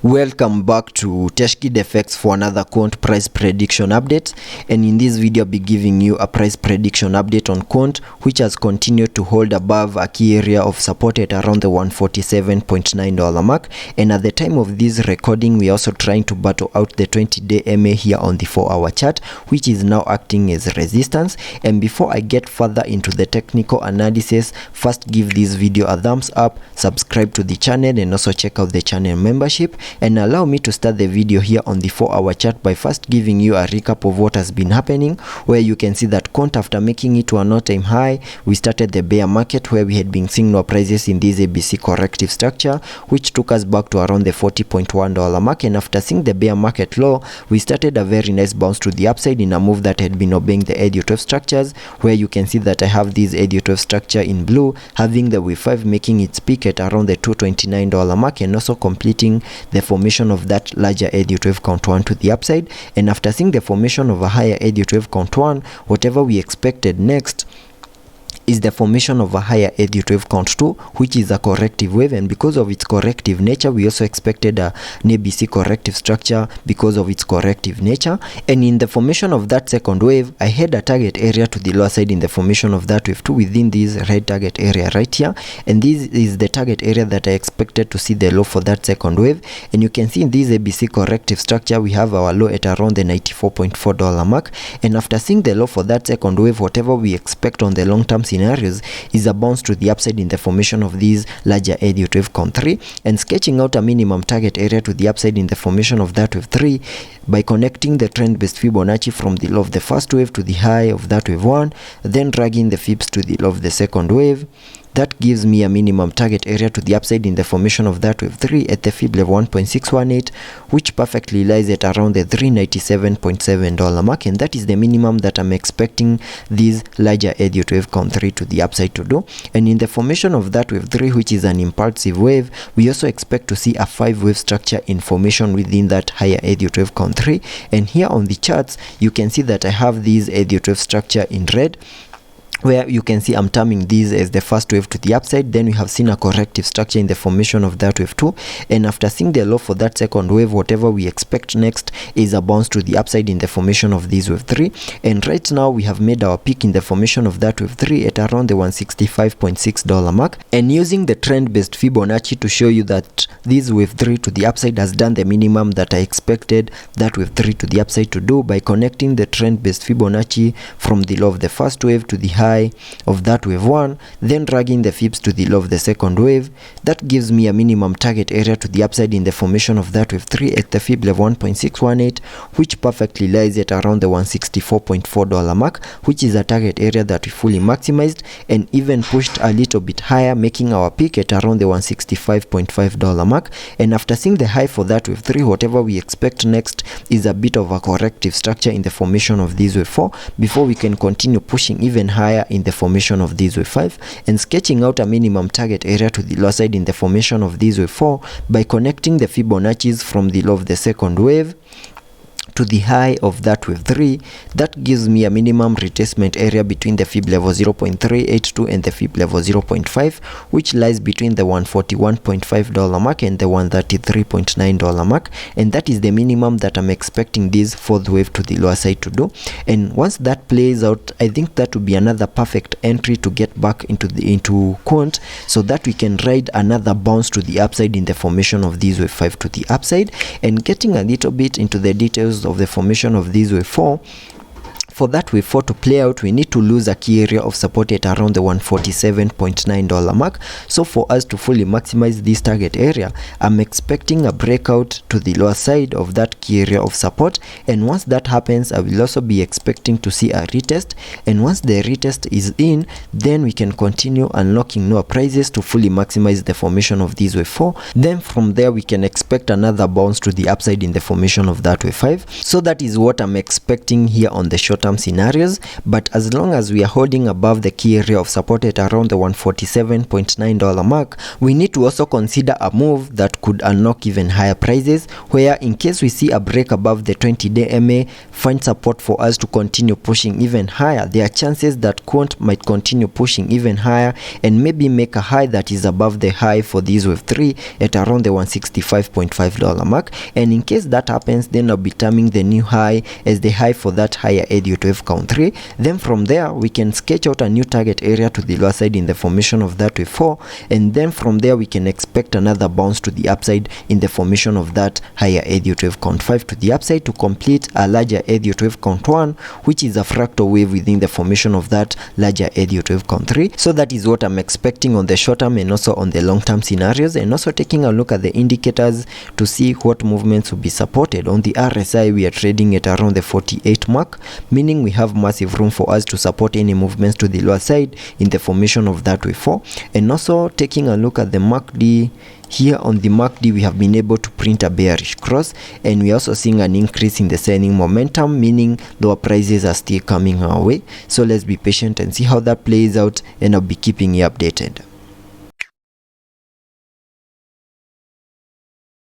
Welcome back to Teshkid FX for another Quant price prediction update, and in this video I'll be giving you a price prediction update on Quant, which has continued to hold above a key area of support at around the $147.9 mark, and at the time of this recording we are also trying to battle out the 20-day MA here on the 4-hour chart, which is now acting as resistance. And before I get further into the technical analysis, first give this video a thumbs up, subscribe to the channel, and also check out the channel membership. And allow me to start the video here on the 4-hour chart by first giving you a recap of what has been happening, where you can see that Quant, after making it to an all-time high, we started the bear market where we had been seeing no prices in this ABC corrective structure, which took us back to around the $40.1 mark. And after seeing the bear market low, we started a very nice bounce to the upside in a move that had been obeying the Elliot structures, where you can see that I have this Elliot structure in blue having the wave 5 making its peak at around the $229 mark, and also completing the formation of that larger Elliott wave count 1 to the upside. And after seeing the formation of a higher Elliott wave count 1, whatever we expected next is the formation of a higher Elliott wave count 2, which is a corrective wave, and because of its corrective nature we also expected an ABC corrective structure because of its corrective nature. And in the formation of that second wave, I had a target area to the lower side in the formation of that wave 2 within this red target area right here, and this is the target area that I expected to see the low for that second wave. And you can see in this ABC corrective structure we have our low at around the $94.4 mark, and after seeing the low for that second wave, whatever we expect on the long term scenarios is a bounce to the upside in the formation of these larger Elliott wave count 3, and sketching out a minimum target area to the upside in the formation of that wave 3 by connecting the trend based Fibonacci from the low of the first wave to the high of that wave 1, then dragging the fibs to the low of the second wave. That gives me a minimum target area to the upside in the formation of that wave 3 at the fib level 1.618, which perfectly lies at around the $397.7 mark, and that is the minimum that I'm expecting this larger Elliott wave count 3 to the upside to do. And in the formation of that wave 3, which is an impulsive wave, we also expect to see a 5-wave structure in formation within that higher Elliott wave count 3. And here on the charts you can see that I have this Elliott wave structure in red, where you can see I'm terming this as the first wave to the upside. Then we have seen a corrective structure in the formation of that wave 2, and after seeing the low for that second wave, whatever we expect next is a bounce to the upside in the formation of this wave 3. And right now we have made our peak in the formation of that wave 3 at around the $165.6 mark, and using the trend based Fibonacci to show you that this wave 3 to the upside has done the minimum that I expected that wave 3 to the upside to do by connecting the trend based Fibonacci from the low of the first wave to the high of that wave 1, then dragging the fibs to the low of the second wave. That gives me a minimum target area to the upside in the formation of that wave 3 at the fib level 1.618, which perfectly lies at around the $164.4 mark, which is a target area that we fully maximized and even pushed a little bit higher, making our peak at around the $165.5 mark. And after seeing the high for that wave 3, whatever we expect next is a bit of a corrective structure in the formation of this wave 4 before we can continue pushing even higher in the formation of this wave 5, and sketching out a minimum target area to the low side in the formation of this wave 4 by connecting the Fibonacci's from the low of the second wave to the high of that wave 3. That gives me a minimum retracement area between the fib level 0.382 and the fib level 0.5, which lies between the $141.5 mark and the $133.9 mark, and that is the minimum that I'm expecting this fourth wave to the lower side to do. And once that plays out, I think that will be another perfect entry to get back into Quant, so that we can ride another bounce to the upside in the formation of this wave 5 to the upside. And getting a little bit into the details of the formation of this wave 4, for that wave 4 to play out, we need to lose a key area of support at around the $147.9 mark. So for us to fully maximize this target area, I'm expecting a breakout to the lower side of that key area of support, and once that happens I will also be expecting to see a retest, and once the retest is in, then we can continue unlocking lower prices to fully maximize the formation of this wave 4. Then from there we can expect another bounce to the upside in the formation of that wave 5. So that is what I'm expecting here on the short short-term scenarios, but as long as we are holding above the key area of support at around the $147.9 mark, we need to also consider a move that could unlock even higher prices, where in case we see a break above the 20-day MA, find support for us to continue pushing even higher, there are chances that Quant might continue pushing even higher and maybe make a high that is above the high for this wave 3 at around the $165.5 mark. And in case that happens, then I'll be terming the new high as the high for that higher Elliot wave count 3. Then from there we can sketch out a new target area to the lower side in the formation of that wave 4, and then from there we can expect another bounce to the upside in the formation of that higher Elliot wave count 5 to the upside to complete a larger Elliot wave count 1, which is a fractal wave within the formation of that larger Elliot wave count 3. So that is what I'm expecting on the short term and also on the long term scenarios, and also taking a look at the indicators to see what movements will be supported. On the RSI, we are trading at around the 48 mark, meaning we have massive room for us to support any movements to the lower side in the formation of that wave 4. And also taking a look at the MACD, here on the MACD we have been able to print a bearish cross, and we are also seeing an increase in the selling momentum, meaning lower prices are still coming our way. So let's be patient and see how that plays out, and I'll be keeping you updated.